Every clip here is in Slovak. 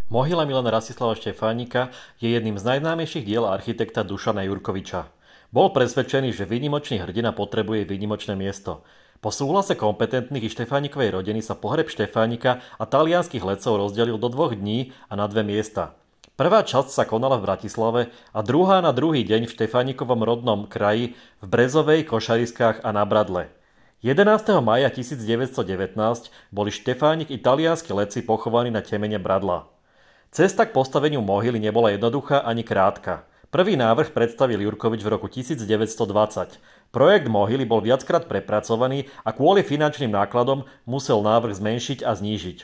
Mohyla Milana Rastislava Štefánika je jedným z najznámejších diel architekta Dušana Jurkoviča. Bol presvedčený, že výnimočný hrdina potrebuje výnimočné miesto. Po súhlase kompetentných i Štefánikovej rodiny sa pohreb Štefánika a talianskych letcov rozdelil do 2 dní a na 2 miesta. Prvá časť sa konala v Bratislave a druhá na druhý deň v Štefánikovom rodnom kraji v Brezovej, Košariskách a na Bradle. 11. mája 1919 boli Štefánik i talianski letci pochovaní na temene Bradla. Cesta k postaveniu mohyly nebola jednoduchá ani krátka. Prvý návrh predstavil Jurkovič v roku 1920. Projekt mohyly bol viackrát prepracovaný a kvôli finančným nákladom musel návrh zmenšiť a znížiť.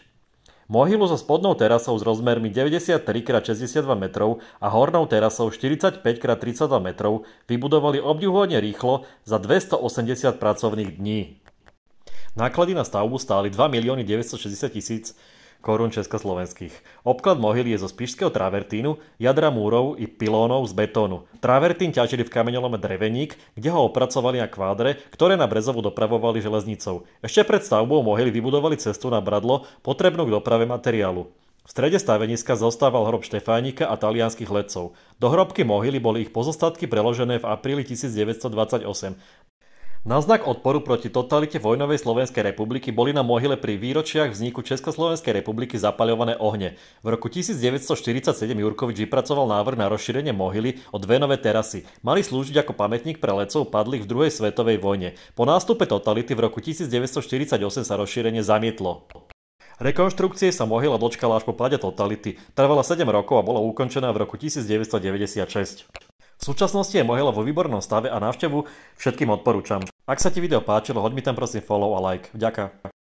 Mohylu so spodnou terasou s rozmermi 93x62 metrov a hornou terasou 45x32 metrov vybudovali obdivuhodne rýchlo za 280 pracovných dní. Náklady na stavbu stáli 2 960 000 korún československých. Obklad mohyly je zo spišského travertínu, jadra múrov i pilónov z betónu. Travertín ťažili v kameňolome Dreveník, kde ho opracovali na kvádre, ktoré na Brezovu dopravovali železnicou. Ešte pred stavbou mohyly vybudovali cestu na Bradlo, potrebnú k doprave materiálu. V strede staveniska zostával hrob Štefánika a talianskych letcov. Do hrobky mohyly boli ich pozostatky preložené v apríli 1928. Na znak odporu proti totalite vojnovej Slovenskej republiky boli na mohyle pri výročiach vzniku Československej republiky zapaľované ohne. V roku 1947 Jurkovič vypracoval návrh na rozšírenie mohyly o 2 nové terasy. Mali slúžiť ako pamätník pre letcov padlých v druhej svetovej vojne. Po nástupe totality v roku 1948 sa rozšírenie zamietlo. Rekonštrukcie sa mohyla dočkala až po páde totality. Trvala 7 rokov a bola ukončená v roku 1996. V súčasnosti je mohyla vo výbornom stave a návštevu všetkým odporúčam. Ak sa ti video páčilo, hoď mi tam prosím follow a like. Vďaka.